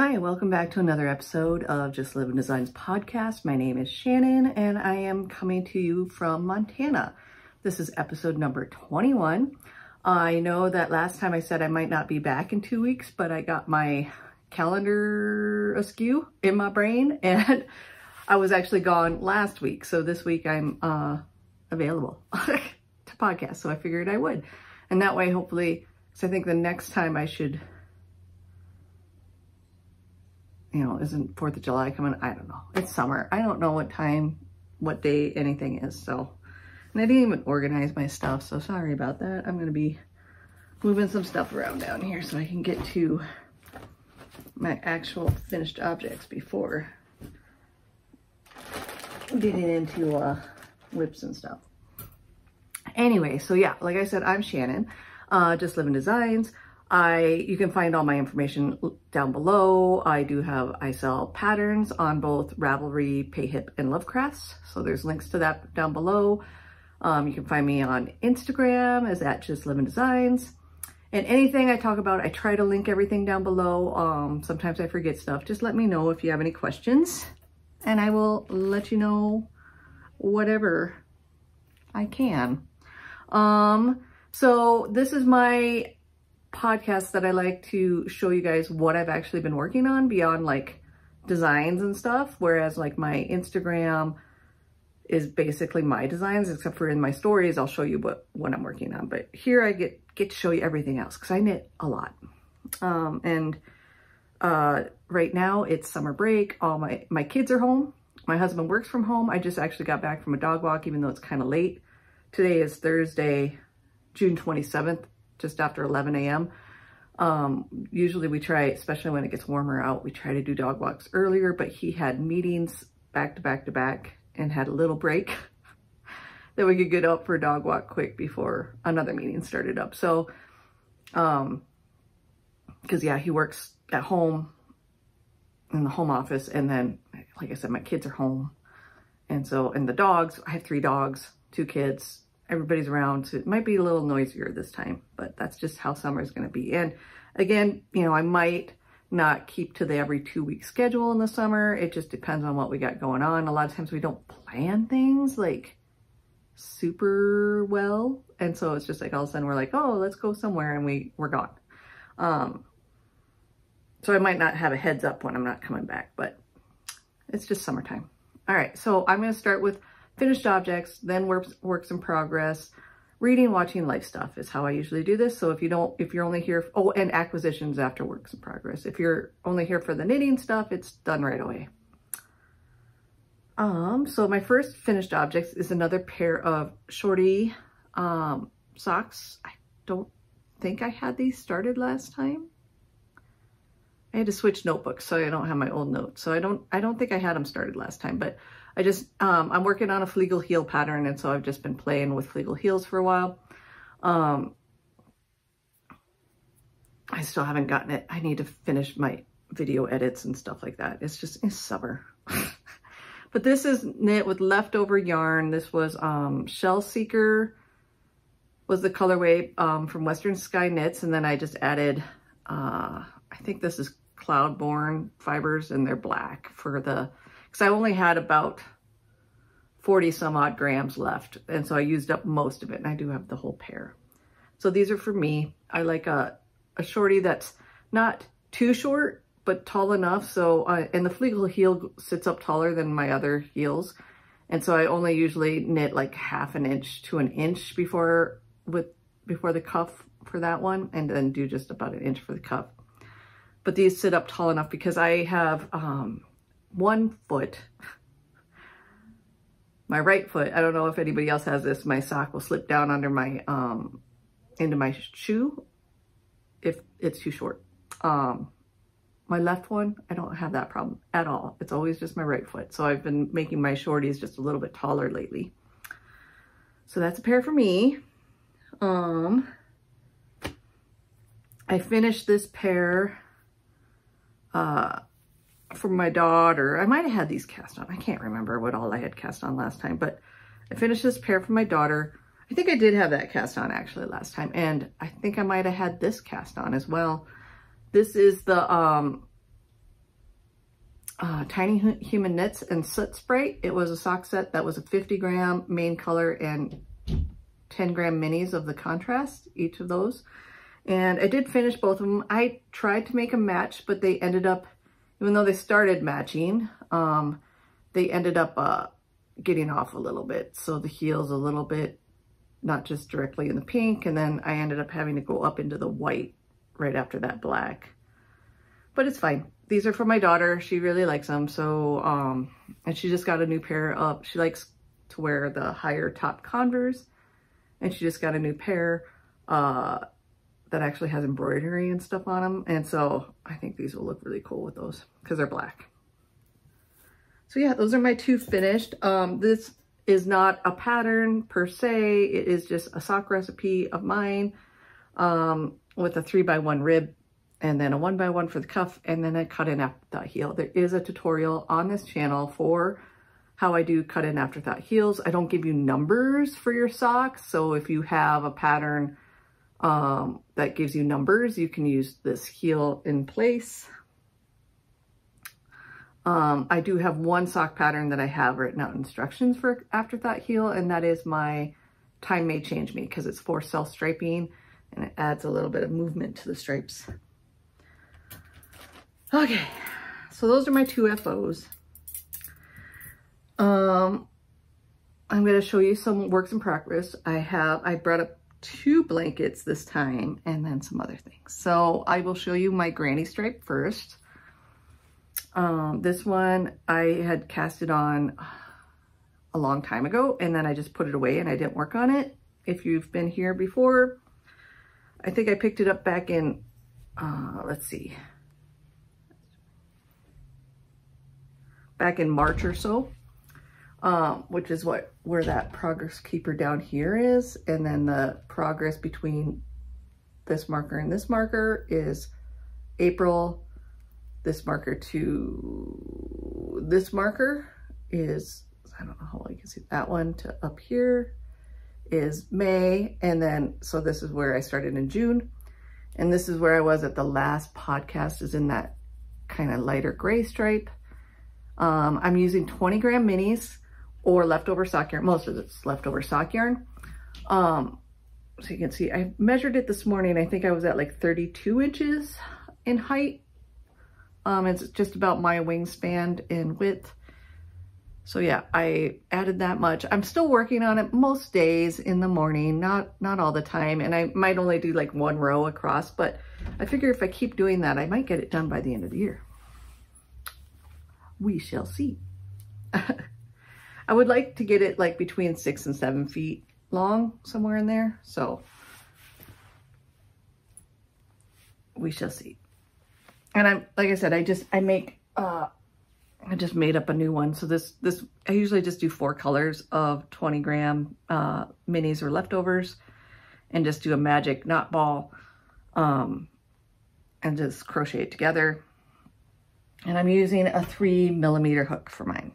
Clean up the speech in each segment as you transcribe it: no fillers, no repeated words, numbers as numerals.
Hi, welcome back to another episode of Justlivin Designs podcast. My name is Shannon and I am coming to you from Montana. This is episode number 21. I know that last time I said I might not be back in 2 weeks, but I got my calendar askew in my brain and I was actually gone last week. So this week I'm available to podcast. So I figured I would. And that way, hopefully, because I think the next time I should, isn't 4th of July coming? I don't know. It's summer. I don't know what time, what day anything is. So, and I didn't even organize my stuff. So sorry about that. I'm going to be moving some stuff around down here so I can get to my actual finished objects before getting into whips and stuff. Anyway, so yeah, like I said, I'm Shannon, Justlivin Designs. You can find all my information down below. I sell patterns on both Ravelry, Payhip, and Lovecrafts. So there's links to that down below. You can find me on Instagram as @Justlivin Designs. And anything I talk about, I try to link everything down below. Sometimes I forget stuff. Just let me know if you have any questions and I will let you know whatever I can. So this is my podcast that I like to show you guys what I've actually been working on beyond like designs and stuff. Whereas like my Instagram is basically my designs, except for in my stories, I'll show you what I'm working on. But here I get to show you everything else because I knit a lot. Right now it's summer break. All my kids are home. My husband works from home. I just actually got back from a dog walk, even though it's kind of late. Today is Thursday, June 27th. Just after 11 a.m. Usually we try, especially when it gets warmer out, we try to do dog walks earlier, but he had meetings back to back to back and had a little break that we could get up for a dog walk quick before another meeting started up. So, because yeah, he works at home in the home office. And then, like I said, my kids are home. And so, and the dogs, I have 3 dogs, 2 kids, everybody's around, so it might be a little noisier this time, but that's just how summer is going to be. And again, I might not keep to the every 2-week schedule in the summer. It just depends on what we got going on. A lot of times we don't plan things like super well. And so it's just like all of a sudden we're like, oh, let's go somewhere, and we're gone. So I might not have a heads up when I'm not coming back, but it's just summertime. All right, so I'm going to start with finished objects, then works in progress. Reading, watching, life stuff is how I usually do this. So if you're only here, and acquisitions after works in progress. If you're only here for the knitting stuff, it's done right away. So my first finished objects is another pair of shorty socks. I don't think I had these started last time. I had to switch notebooks, so I don't have my old notes. So I don't think I had them started last time, but I just, I'm working on a Flegel heel pattern, and so I've just been playing with Flegel heels for a while. I still haven't gotten it. I need to finish my video edits and stuff like that. It's summer. But this is knit with leftover yarn. This was Shell Seeker was the colorway from Western Sky Knits, and then I just added, I think this is Cloudborn fibers, and they're black for the, because I only had about 40 some odd grams left. And so I used up most of it, and I do have the whole pair. So these are for me. I like a shorty that's not too short, but tall enough. So, and the Flegel heel sits up taller than my other heels. And so I only usually knit like 1/2 inch to 1 inch before the cuff for that one, and then do just about 1 inch for the cuff. But these sit up tall enough because I have, one foot, my right foot, I don't know if anybody else has this, my sock will slip down under my, into my shoe if it's too short. My left one, I don't have that problem at all. It's always just my right foot. So I've been making my shorties just a little bit taller lately. So that's a pair for me. I finished this pair, for my daughter. I might have had these cast on. I can't remember what all I had cast on last time, but I finished this pair for my daughter. I think I did have that cast on actually last time, and I think I might have had this cast on as well. This is the Tiny Human Knits and Soot Spray. It was a sock set that was a 50-gram main color and 10-gram minis of the contrast, each of those. And I did finish both of them. I tried to make them match, but they ended up, even though they started matching, they ended up getting off a little bit. So the heel's a little bit, not just directly in the pink, and then I ended up having to go up into the white right after that black. But it's fine. These are for my daughter. She really likes them. So, and she just got a new pair of, she likes to wear the higher top Converse, and she just got a new pair that actually has embroidery and stuff on them. And so I think these will look really cool with those because they're black. So yeah, those are my two finished. This is not a pattern per se. It is just a sock recipe of mine with a 3x1 rib and then a 1x1 for the cuff and then a cut in afterthought heel. There is a tutorial on this channel for how I do cut in afterthought heels. I don't give you numbers for your socks. So if you have a pattern that gives you numbers, you can use this heel in place. I do have one sock pattern that I have written out instructions for afterthought heel, and that is my Time May Change Me, because it's for self-striping and it adds a little bit of movement to the stripes. Okay, so those are my two FOs. I'm going to show you some works in progress. I brought up 2 blankets this time and then some other things. So I will show you my granny stripe first. This one I had casted on a long time ago and then I just put it away and I didn't work on it. If you've been here before, I think I picked it up back in, let's see, back in March or so, which is where that progress keeper down here is. And then the progress between this marker and this marker is April. This marker to this marker is, I don't know how well you can see that one, to up here is May. And then, so this is where I started in June. And this is where I was at the last podcast, is in that kind of lighter gray stripe. I'm using 20-gram minis or leftover sock yarn. Most of it's leftover sock yarn. So you can see, I measured it this morning. I think I was at like 32 inches in height. It's just about my wingspan in width. So yeah, I added that much. I'm still working on it most days in the morning, not all the time. And I might only do like 1 row across, but I figure if I keep doing that, I might get it done by the end of the year. We shall see. I would like to get it like between 6 and 7 feet long, somewhere in there. So we shall see. And I'm, like I said, I just made up a new one. So this, I usually just do 4 colors of 20-gram minis or leftovers and just do a magic knot ball and just crochet it together. And I'm using a 3mm hook for mine.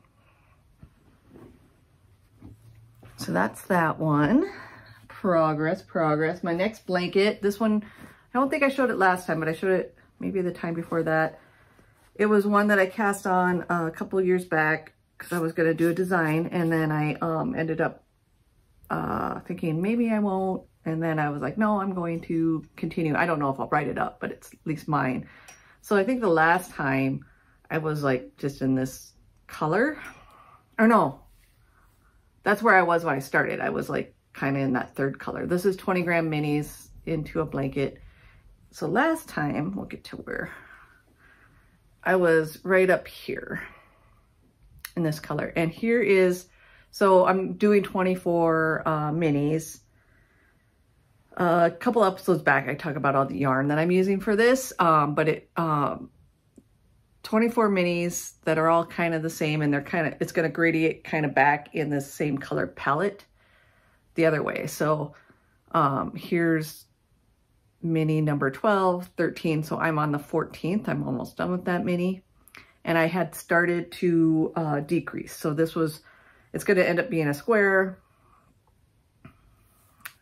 So that's that one. Progress. My next blanket, this one, I don't think I showed it last time, but I showed it maybe the time before that. It was one that I cast on a couple of years back because I was going to do a design, and then I ended up thinking maybe I won't, and then I was like, no, I'm going to continue. I don't know if I'll write it up, but it's at least mine. So I think the last time I was like just in this color, or no, that's where I was when I started. I was like kind of in that 3rd color. This is 20-gram minis into a blanket. So last time, we'll get to where I was right up here in this color. And here is, so I'm doing 24 minis. A couple episodes back, I talk about all the yarn that I'm using for this, but 24 minis that are all kind of the same, and they're kind of, it's going to gradient kind of back in the same color palette the other way. So here's mini number 12, 13. So I'm on the 14th. I'm almost done with that mini. And I had started to decrease. So this was, it's going to end up being a square.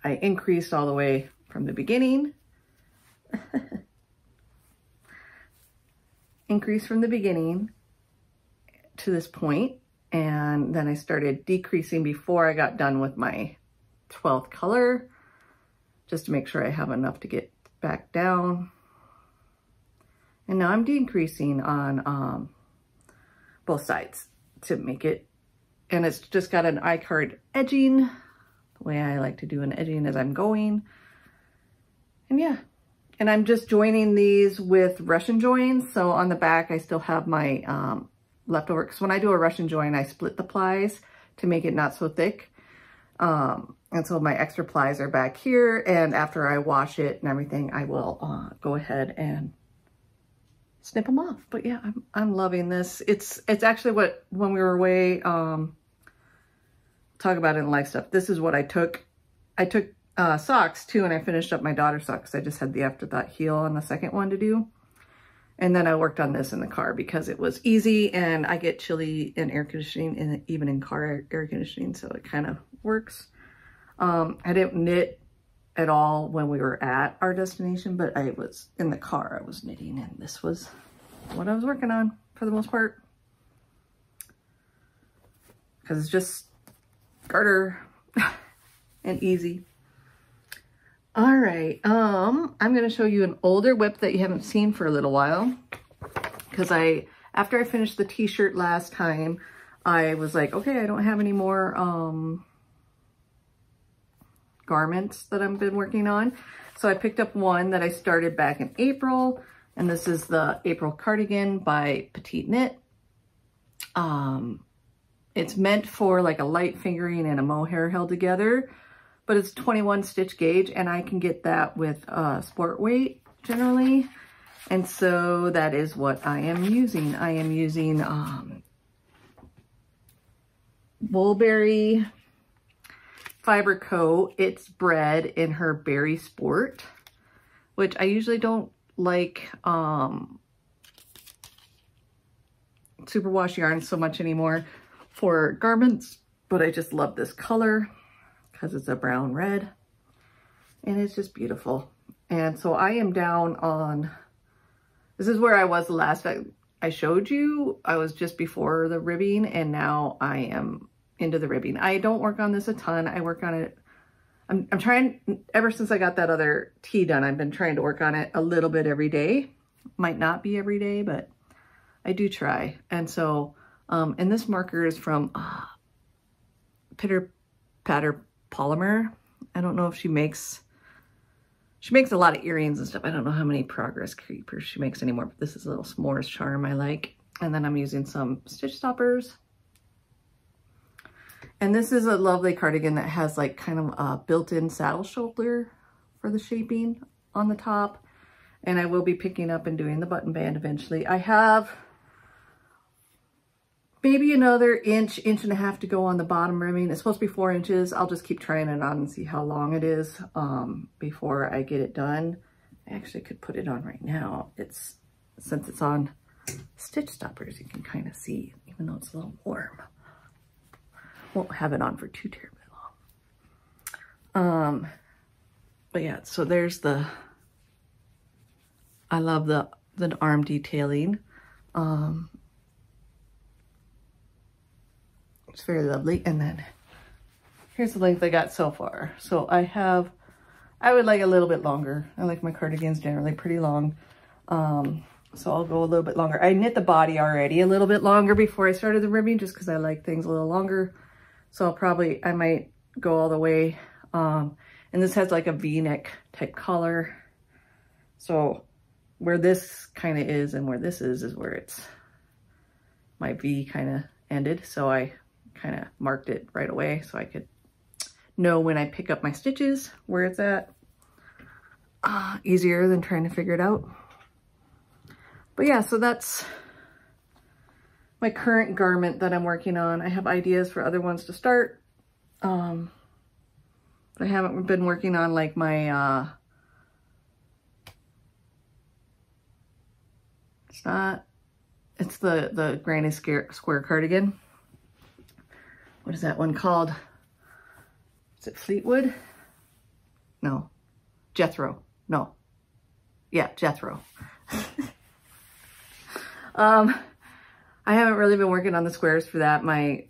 I increased all the way from the beginning. Increase from the beginning. to this point, and then I started decreasing before I got done with my 12th color, just to make sure I have enough to get back down. And now I'm decreasing on both sides to make it, and it's just got an I-card edging, the way I like to do an edging as I'm going. And yeah, and I'm just joining these with Russian joins. So on the back, I still have my leftover, because when I do a Russian join, I split the plies to make it not so thick. And so my extra plies are back here, and after I wash it and everything, I will go ahead and snip them off. But yeah, I'm loving this. It's actually what, when we were away, talk about it in life stuff, this is what I took. I took socks too, and I finished up my daughter's socks. I just had the afterthought heel on the second one to do. And then I worked on this in the car because it was easy, and I get chilly in air conditioning, and even in car air conditioning, so it kind of works. I didn't knit at all when we were at our destination, but I was in the car, I was knitting, and this was what I was working on for the most part. Because it's just garter and easy. All right, I'm gonna show you an older whip that you haven't seen for a little while. Because after I finished the t-shirt last time, I was like, okay, I don't have any more garments that I've been working on. So I picked up one that I started back in April, and this is the April cardigan by Petite Knit. It's meant for like a light fingering and a mohair held together, but it's 21 stitch gauge, and I can get that with sport weight generally. And so that is what I am using. I am using Woolberry Fiber Co. It's bred in her Berry Sport, which I usually don't like superwash yarn so much anymore for garments, but I just love this color because it's a brown red, and it's just beautiful. And so I am down on, this is where I was the last I showed you. I was just before the ribbing, and now I am into the ribbing. I don't work on this a ton. I work on it, I'm trying, ever since I got that other tee done, I've been trying to work on it a little bit every day. Might not be every day, but I do try. And so, and this marker is from Pitter Patter Polymer. I don't know if she makes a lot of earrings and stuff. I don't know how many Progress Creepers she makes anymore, but this is a little s'mores charm I like. And then I'm using some stitch stoppers. And this is a lovely cardigan that has like kind of a built-in saddle shoulder for the shaping on the top. And I will be picking up and doing the button band eventually. I have maybe another inch and a half to go on the bottom ribbing. It's supposed to be 4 inches. I'll just keep trying it on and see how long it is before I get it done. I actually could put it on right now. Since it's on stitch stoppers, you can kind of see, even though it's a little warm. Won't have it on for too terribly long. But yeah, so there's the, I love the arm detailing. It's very lovely. And then here's the length I got so far. So I would like a little bit longer. I like my cardigans generally pretty long. So I'll go a little bit longer. I knit the body already a little bit longer before I started the ribbing, just because I like things a little longer. So I might go all the way. And this has like a V-neck type collar. So where this kind of is and where this is where it's, my V kind of ended. So I kind of marked it right away so I could know when I pick up my stitches where it's at. Easier than trying to figure it out. But yeah, so that's my current garment that I'm working on. I have ideas for other ones to start. But I haven't been working on like my, it's the Granny Square cardigan. What is that one called? Is it Fleetwood? No. Jethro. No. Yeah, Jethro. I haven't really been working on the squares for that. My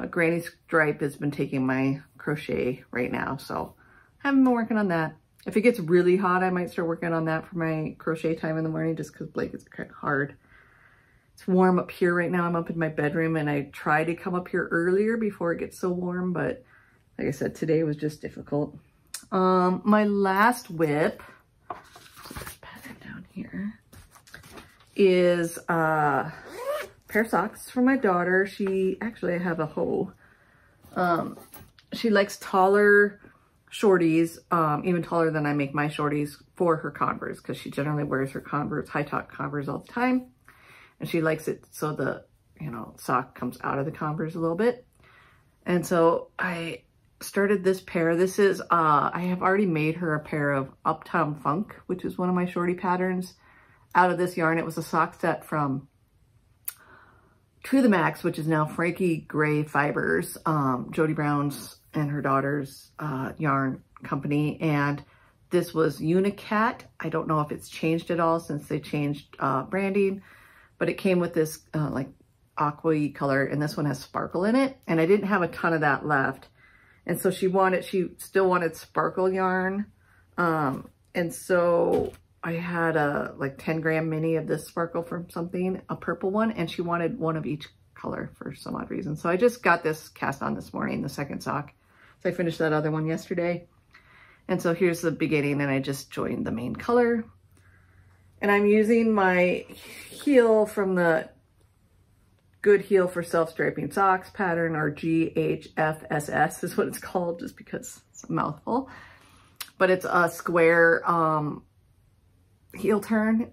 granny stripe has been taking my crochet right now, so I haven't been working on that. If it gets really hot, I might start working on that for my crochet time in the morning, just because blankets are kind of hard. It's warm up here right now. I'm up in my bedroom, and I try to come up here earlier before it gets so warm, but like I said, today was just difficult. My last whip, pattern down here, is a pair of socks for my daughter. Actually, I have a hoe. She likes taller shorties, even taller than I make my shorties for her Converse, because she generally wears her Converse, high top Converse all the time. And she likes it so the, sock comes out of the Converse a little bit. And so I started this pair. This is, I have already made her a pair of Uptown Funk, which is one of my shorty patterns, out of this yarn. It was a sock set from To the Max, which is now Frankie Gray Fibers, Jody Brown's and her daughter's yarn company. And this was Unicat. I don't know if it's changed at all since they changed branding, but it came with this like aqua-y color, and this one has sparkle in it. And I didn't have a ton of that left. And so she still wanted sparkle yarn. And so I had a like 10-gram mini of this sparkle from something, a purple one, and she wanted one of each color for some odd reason. So I just got this cast on this morning, the second sock. So I finished that other one yesterday. And so here's the beginning, and I just joined the main color. And I'm using my heel from the Good Heel for Self-Striping Socks pattern, or GHFSS is what it's called, just because it's a mouthful. But it's a square heel turn,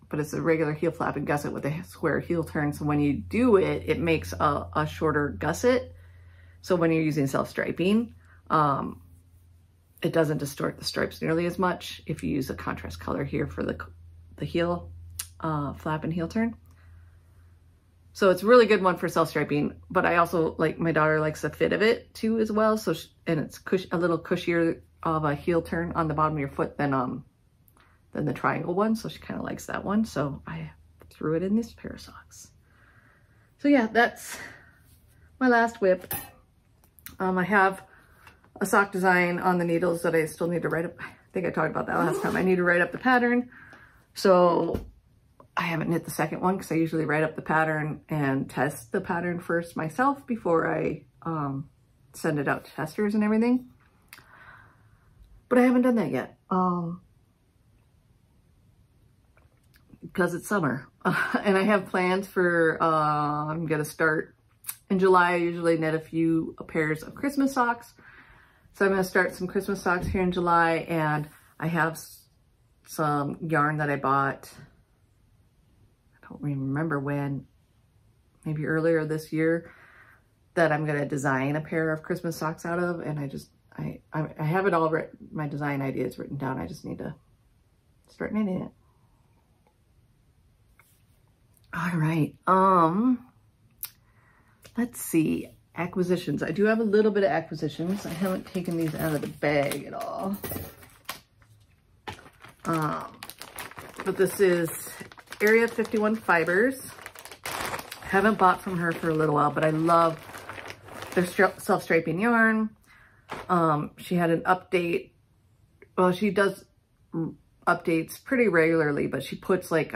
but it's a regular heel flap and gusset with a square heel turn. So when you do it, it makes a shorter gusset. So when you're using self-striping, it doesn't distort the stripes nearly as much if you use a contrast color here for the heel flap and heel turn. So it's a really good one for self-striping, but I also my daughter likes the fit of it too as well. So, and it's a little cushier of a heel turn on the bottom of your foot than the triangle one. So she kind of likes that one. So I threw it in this pair of socks. So yeah, that's my last whip. I have a sock design on the needles that I still need to write up. I think I talked about that last time. I need to write up the pattern. So I haven't knit the second one because I usually write up the pattern and test the pattern first myself before I send it out to testers and everything. But I haven't done that yet because it's summer. And I have plans for, I'm going to start in July. I usually knit a few pairs of Christmas socks. So I'm going to start some Christmas socks here in July, and I have some yarn that I bought, I don't remember when, maybe earlier this year, that I'm going to design a pair of Christmas socks out of. And I have it all written, my design ideas written down. I just need to start knitting it. All right. Let's see. Acquisitions. I do have a little bit of acquisitions. I haven't taken these out of the bag at all. But this is Area 51 Fibers. I haven't bought from her for a little while, but I love their self-striping yarn. She had an update. Well, she does updates pretty regularly, but she puts like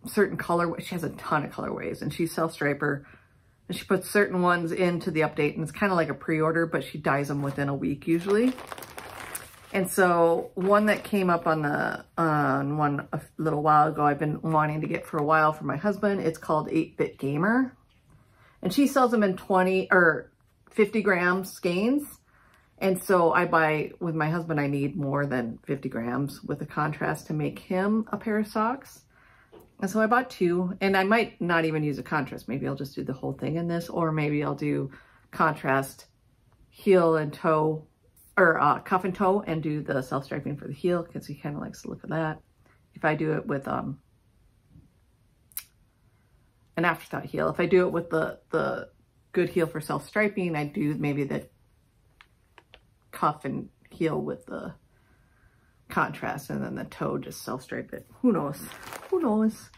certain colorways. She has a ton of colorways, and she's self-striper. And she puts certain ones into the update, and it's kind of like a pre-order, but she dyes them within a week usually. And so one that came up on one a little while ago, I've been wanting to get for a while for my husband. It's called 8-Bit Gamer. And she sells them in 20 or 50 gram skeins. And so I buy, with my husband, I need more than 50 grams with a contrast to make him a pair of socks. And so I bought 2, and I might not even use a contrast. Maybe I'll just do the whole thing in this, or maybe I'll do contrast heel and toe, or cuff and toe, and do the self-striping for the heel, because he kind of likes the look of that. If I do it with an afterthought heel. If I do it with the Good Heel for self-striping, I do maybe the cuff and heel with the contrast, and then the toe just self-stripe it. Who knows? Who knows?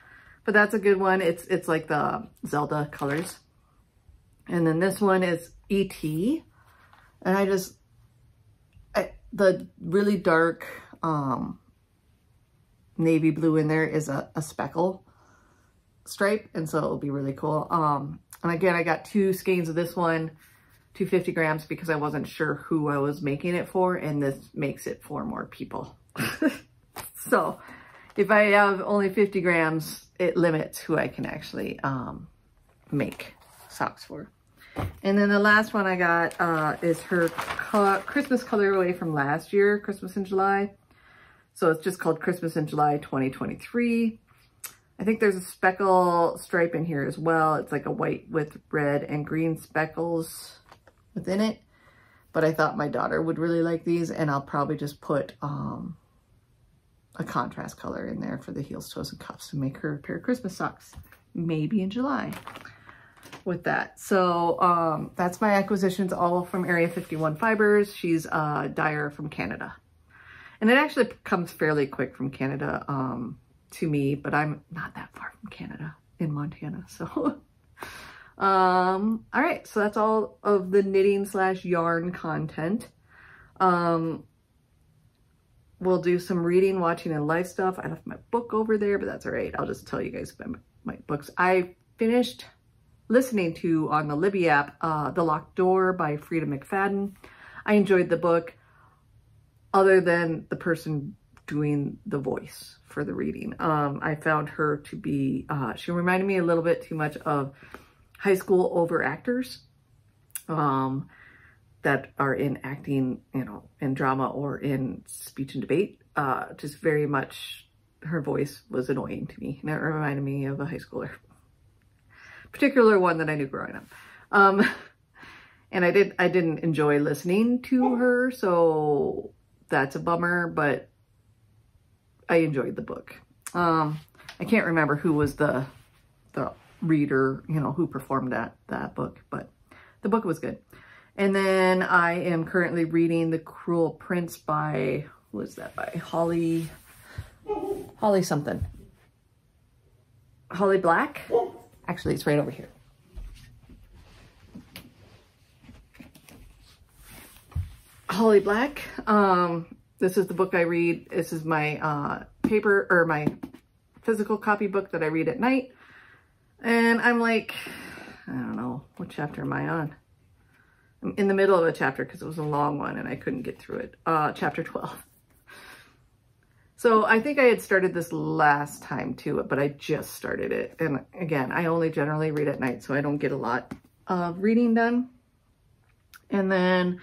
but that's a good one. It's like the Zelda colors. And then this one is E.T. And the really dark navy blue in there is a speckle stripe. And so it'll be really cool. And again, I got 2 skeins of this one, 250 grams, because I wasn't sure who I was making it for. And this makes it for more people. So if I have only 50 grams, it limits who I can actually make socks for. And then the last one I got is her Christmas colorway from last year, Christmas in July. So it's just called Christmas in July 2023. I think there's a speckle stripe in here as well. It's like a white with red and green speckles within it. But I thought my daughter would really like these, and I'll probably just put a contrast color in there for the heels, toes, and cuffs and make her a pair of Christmas socks, maybe in July with that. So that's my acquisitions, all from Area 51 Fibers. She's a dyer from Canada. And it actually comes fairly quick from Canada to me, but I'm not that far from Canada, in Montana. So, all right. So that's all of the knitting / yarn content. We'll do some reading, watching, and life stuff. I left my book over there, but that's all right. I'll just tell you guys about my books. I finished listening to, on the Libby app, The Locked Door by Freida McFadden. I enjoyed the book, other than the person doing the voice for the reading. I found her to be, she reminded me a little bit too much of high school overactors that are in acting, you know, in drama or in speech and debate. Just very much, her voice was annoying to me. And it reminded me of a high schooler. Particular one that I knew growing up. And I didn't enjoy listening to her, so that's a bummer, but I enjoyed the book. I can't remember who was the reader, you know, who performed that book, but the book was good. And then I am currently reading The Cruel Prince by, what is that by? Holly something. Holly Black? Actually, it's right over here. Holly Black. This is the book I read. This is my paper, or my physical copy book that I read at night. And I'm like, I don't know, what chapter am I on? I'm in the middle of a chapter because it was a long one and I couldn't get through it. Chapter 12. So I think I had started this last time too, but I just started it. And again, I only generally read at night, so I don't get a lot of reading done. And then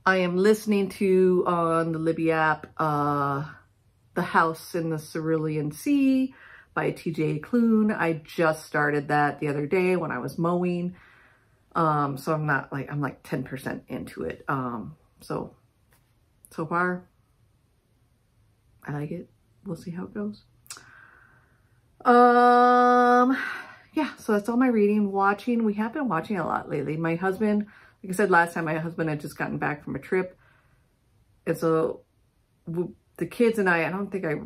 I am listening to, on the Libby app, The House in the Cerulean Sea by TJ Klune. I just started that the other day when I was mowing. So I'm like 10% into it. So far, I like it. We'll see how it goes. Yeah, so that's all my reading. Watching, we have been watching a lot lately. My husband, like I said last time, my husband had just gotten back from a trip. And so the kids and I don't think I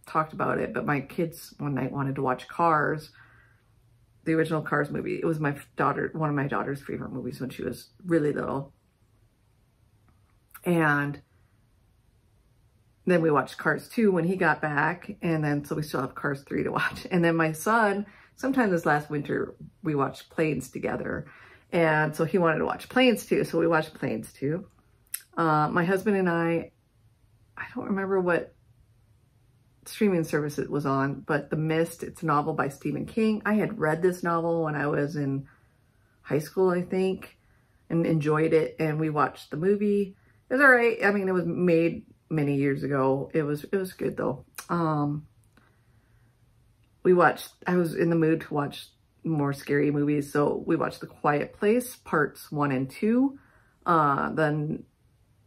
talked about it, but my kids one night wanted to watch Cars, the original Cars movie. It was one of my daughter's favorite movies when she was really little. And then we watched Cars 2 when he got back. And then, so we still have Cars 3 to watch. And then my son, sometime this last winter, we watched Planes together. And so he wanted to watch Planes 2. So we watched Planes 2. My husband and I don't remember what streaming service it was on, but The Mist, it's a novel by Stephen King. I had read this novel when I was in high school, I think, and enjoyed it. And we watched the movie. It was all right. I mean, it was made many years ago. It was good though. I was in the mood to watch more scary movies. So we watched The Quiet Place parts 1 and 2. The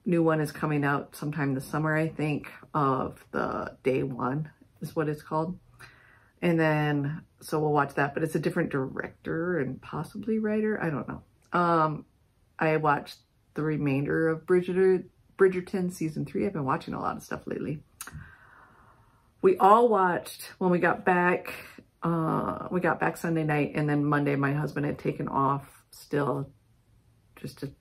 new one is coming out sometime this summer, I think, of the Day One is what it's called. And then, so we'll watch that, but it's a different director and possibly writer. I don't know. I watched the remainder of Bridgerton season 3. I've been watching a lot of stuff lately. We all watched, when we got back we got back Sunday night, and then Monday my husband had taken off still just to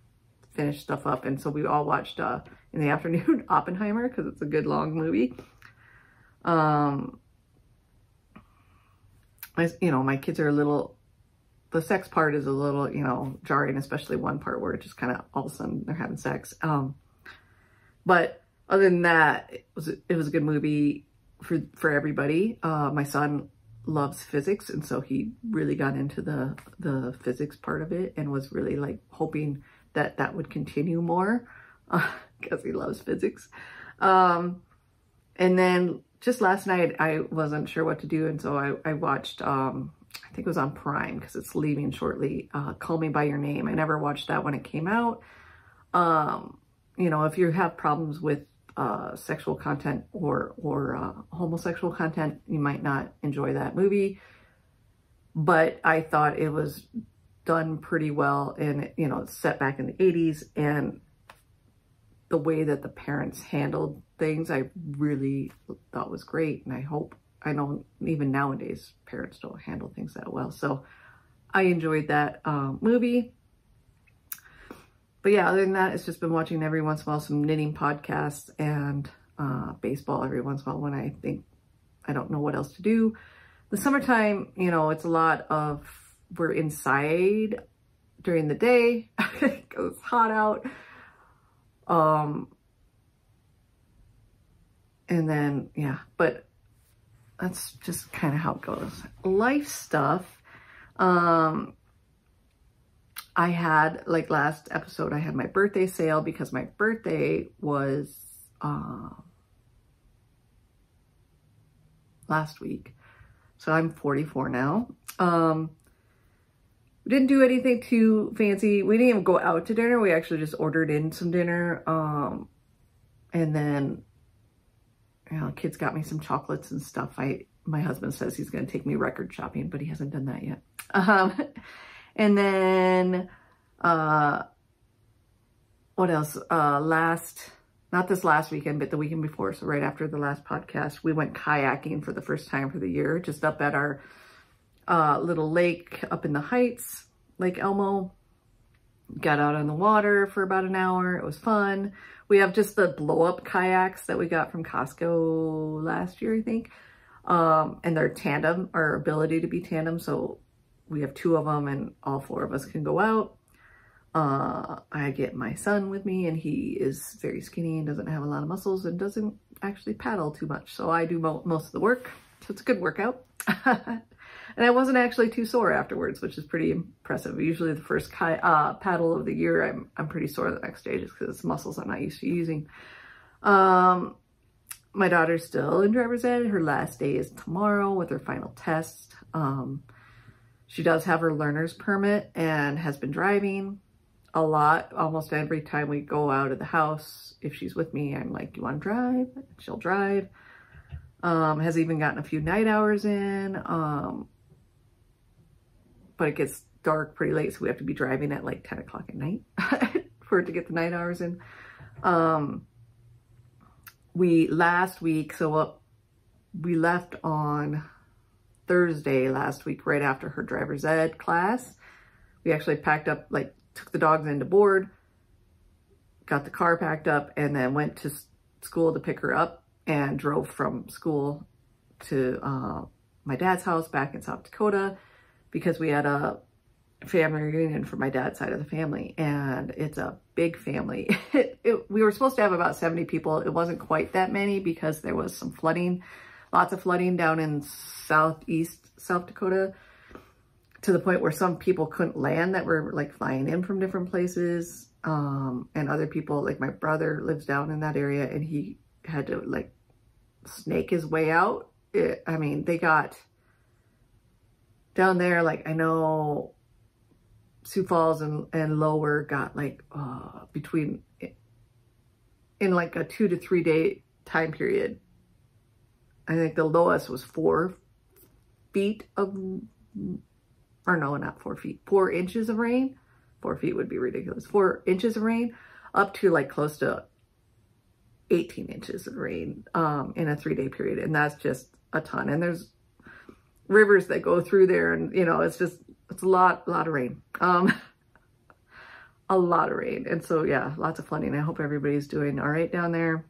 finish stuff up. And so we all watched in the afternoon Oppenheimer, because it's a good long movie. My kids are a little, the sex part is a little, jarring, especially one part where it just kind of all of a sudden they're having sex. But other than that, it was a good movie for everybody. My son loves physics, and so he really got into the physics part of it and was really like hoping that would continue more because he loves physics. And then just last night I wasn't sure what to do, and so I watched I think it was on Prime because it's leaving shortly, Call Me by Your Name. I never watched that when it came out. If you have problems with sexual content or homosexual content, you might not enjoy that movie. But I thought it was done pretty well, and it's set back in the 80s, and the way that the parents handled things I really thought was great. And I know even nowadays parents don't handle things that well. So I enjoyed that movie. But yeah, other than that, it's just been watching every once in a while some knitting podcasts and baseball every once in a while when I think I don't know what else to do. The summertime, it's a lot of, we're inside during the day because it's hot out. And then, yeah, but that's just kind of how it goes. Life stuff. I had, like last episode, I had my birthday sale because my birthday was last week. So I'm 44 now. We didn't do anything too fancy. We didn't even go out to dinner. We actually just ordered in some dinner. And then, kids got me some chocolates and stuff. My husband says he's going to take me record shopping, but he hasn't done that yet. And then, what else? Not this last weekend, but the weekend before. So right after the last podcast, we went kayaking for the first time for the year, just up at our little lake up in the Heights, Lake Elmo. Got out on the water for about an hour. It was fun. We have just the blow-up kayaks that we got from Costco last year, I think. And they're tandem, our ability to be tandem. So we have 2 of them and all 4 of us can go out. I get my son with me, and he is very skinny and doesn't have a lot of muscles and doesn't actually paddle too much. So I do most of the work. So it's a good workout. And I wasn't actually too sore afterwards, which is pretty impressive. Usually the first paddle of the year, I'm pretty sore the next day just because it's muscles I'm not used to using. My daughter's still in driver's ed. Her last day is tomorrow with her final test. She does have her learner's permit and has been driving a lot. Almost every time we go out of the house, if she's with me, I'm like, you want to drive? She'll drive. Has even gotten a few night hours in. But it gets dark pretty late, so we have to be driving at like 10 o'clock at night for it to get the night hours in. We left on Thursday last week, right after her driver's ed class. We actually packed up, like took the dogs into board, got the car packed up, and then went to school to pick her up and drove from school to my dad's house back in South Dakota because we had a family reunion for my dad's side of the family, and it's a big family. We were supposed to have about 70 people. It wasn't quite that many because there was some flooding, lots of flooding down in southeast South Dakota, to the point where some people couldn't land that were like flying in from different places. And other people, like my brother lives down in that area, and he had to like snake his way out. They got down there, like I know Sioux Falls and Lower got like in like a 2 to 3 day time period. I think the lowest was 4 feet of, or no, not 4 feet, 4 inches of rain. 4 feet would be ridiculous. 4 inches of rain up to like close to 18 inches of rain in a 3 day period. And that's just a ton. And there's rivers that go through there, and you know, it's a lot of rain. A lot of rain. And so yeah, lots of flooding. I hope everybody's doing all right down there.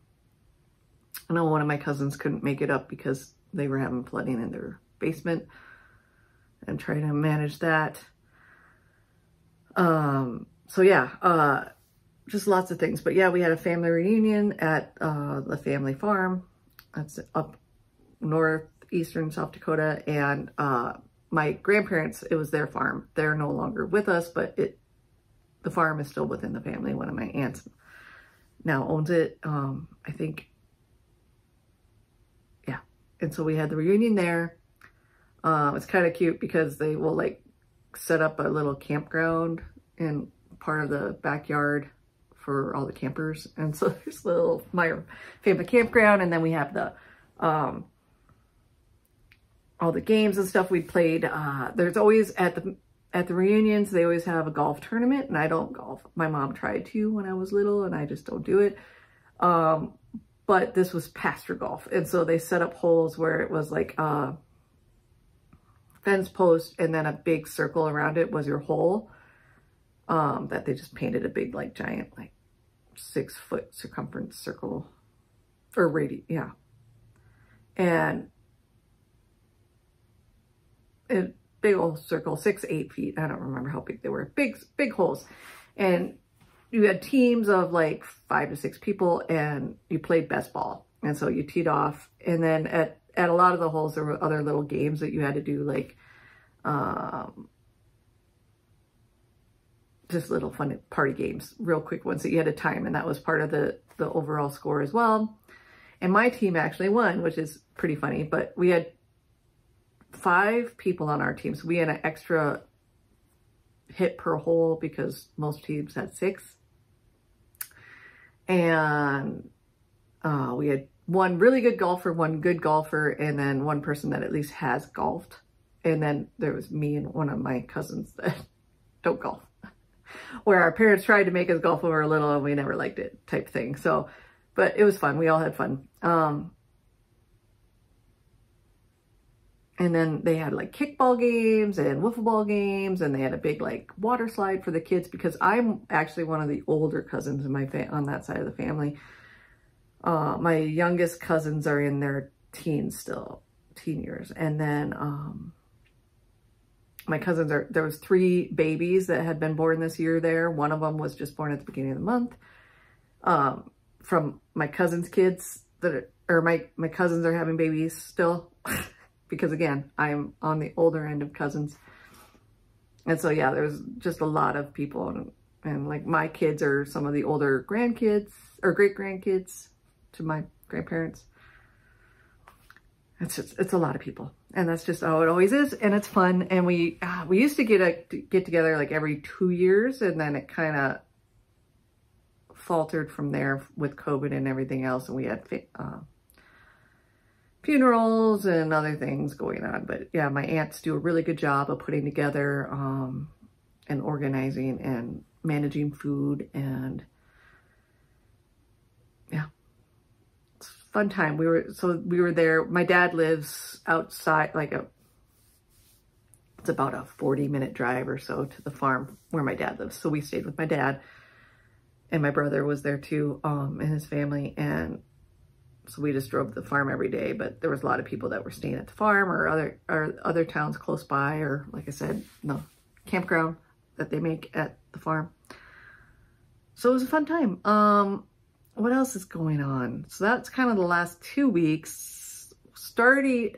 I know one of my cousins couldn't make it up because they were having flooding in their basement and trying to manage that. So yeah, just lots of things. But yeah, we had a family reunion at the family farm. That's up northeastern South Dakota. And my grandparents, it was their farm. They're no longer with us, but the farm is still within the family. One of my aunts now owns it. I think, yeah. And so we had the reunion there. It's kind of cute because they will like set up a little campground in part of the backyard for all the campers. And so there's my family campground. And then we have the, all the games and stuff we played. There's always at the reunions, they always have a golf tournament, and I don't golf. My mom tried to when I was little, and I just don't do it. But this was pasture golf. And so they set up holes where it was like a fence post, and then a big circle around it was your hole. That they just painted a big, like giant, like 6-foot circumference circle or radius. Yeah. And big old circle, 6-8 feet. I don't remember how big they were. Big holes. And you had teams of like 5 to 6 people, and you played best ball. And so you teed off. And then at a lot of the holes, there were other little games that you had to do, like just little fun party games, real quick ones that you had to time. And that was part of the overall score as well. And my team actually won, which is pretty funny. But we had 5 people on our team, so we had an extra hit per hole because most teams had 6. And we had one really good golfer, one good golfer, and then one person that at least has golfed. And then there was me and one of my cousins that don't golf, where our parents tried to make us golf when we were little and we never liked it, type thing. So, but it was fun. We all had fun. And then they had like kickball games and wiffle ball games, and they had a big like water slide for the kids, because I'm actually one of the older cousins in my on that side of the family. My youngest cousins are in their teens still, teen years. And then my cousins there was 3 babies that had been born this year there. One of them was just born at the beginning of the month. From my cousin's kids my cousins are having babies still. Because again, I'm on the older end of cousins. And so, yeah, there's just a lot of people. And like my kids are some of the older grandkids or great grandkids to my grandparents. It's a lot of people. And that's just how it always is. And it's fun. And we used to get together like every 2 years. And then it kind of faltered from there with COVID and everything else. And we had funerals and other things going on. But yeah, my aunts do a really good job of putting together and organizing and managing food, and yeah, it's a fun time. We were there. My dad lives outside, it's about a 40-minute drive or so to the farm where my dad lives. So we stayed with my dad, and my brother was there too, and his family. And so we just drove to the farm every day, but there was a lot of people that were staying at the farm or other towns close by, or like I said, the campground that they make at the farm. So it was a fun time. What else is going on? So that's kind of the last 2 weeks. Starting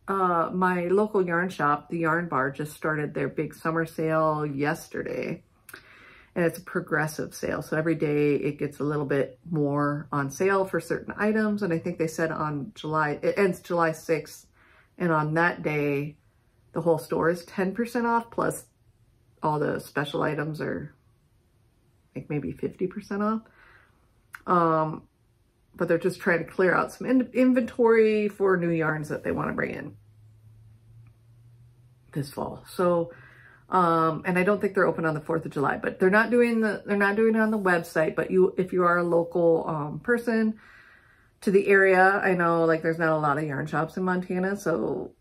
my local yarn shop, the Yarn Bar, just started their big summer sale yesterday. And it's a progressive sale. So every day it gets a little bit more on sale for certain items. And I think they said it ends July 6th. And on that day, the whole store is 10% off, plus all the special items are like maybe 50% off. But they're just trying to clear out some inventory for new yarns that they want to bring in this fall. So, and I don't think they're open on the 4th of July, but they're not doing it on the website. But if you are a local person to the area, I know like there's not a lot of yarn shops in Montana. So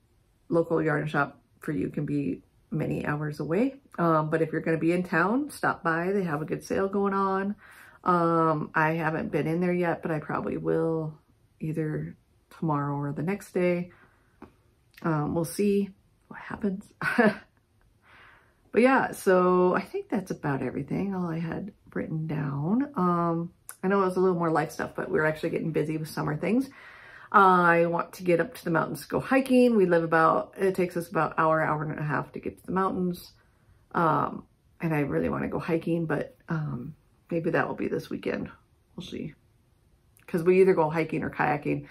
local yarn shop for you can be many hours away. But if you're going to be in town, stop by. They have a good sale going on. I haven't been in there yet, but I probably will either tomorrow or the next day. We'll see what happens. But yeah, so I think that's about everything, all I had written down. I know it was a little more life stuff, but we're actually getting busy with summer things. I want to get up to the mountains to go hiking. We live it takes us about hour and a half to get to the mountains. And I really want to go hiking, but maybe that will be this weekend. We'll see. Because we either go hiking or kayaking.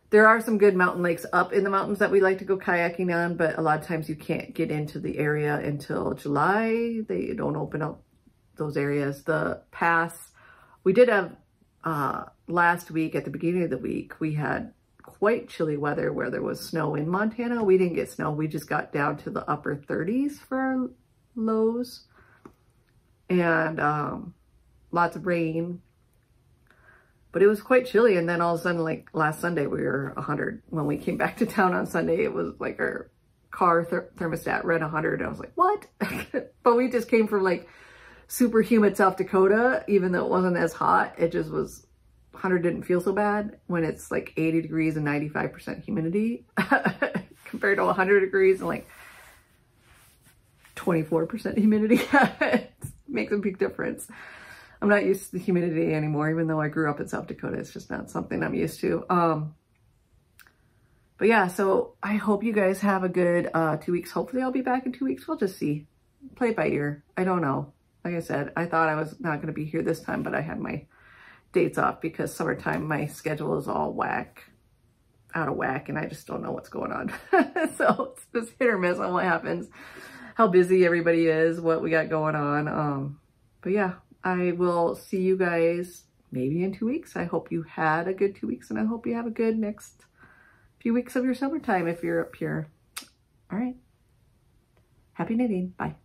There are some good mountain lakes up in the mountains that we like to go kayaking on, but a lot of times you can't get into the area until July. They don't open up those areas. The pass, we did have last week, at the beginning of the week, we had quite chilly weather where there was snow in Montana. We didn't get snow. We just got down to the upper 30s for our lows. And lots of rain. But it was quite chilly. And then all of a sudden, like last Sunday, we were 100. When we came back to town on Sunday, it was like our car thermostat read 100. I was like, what? But we just came from like super humid South Dakota, even though it wasn't as hot. It just was, 100 didn't feel so bad when it's like 80 degrees and 95% humidity compared to 100 degrees and like 24% humidity. It makes a big difference. I'm not used to the humidity anymore, even though I grew up in South Dakota. It's just not something I'm used to. But yeah, so I hope you guys have a good 2 weeks. Hopefully I'll be back in 2 weeks. We'll just see. Play it by ear. I don't know. Like I said, I thought I was not going to be here this time, but I had my dates off because summertime, my schedule is all out of whack, and I just don't know what's going on. So it's just hit or miss on what happens, how busy everybody is, what we got going on. But yeah, I will see you guys maybe in 2 weeks. I hope you had a good 2 weeks, and I hope you have a good next few weeks of your summertime if you're up here. All right. Happy knitting. Bye.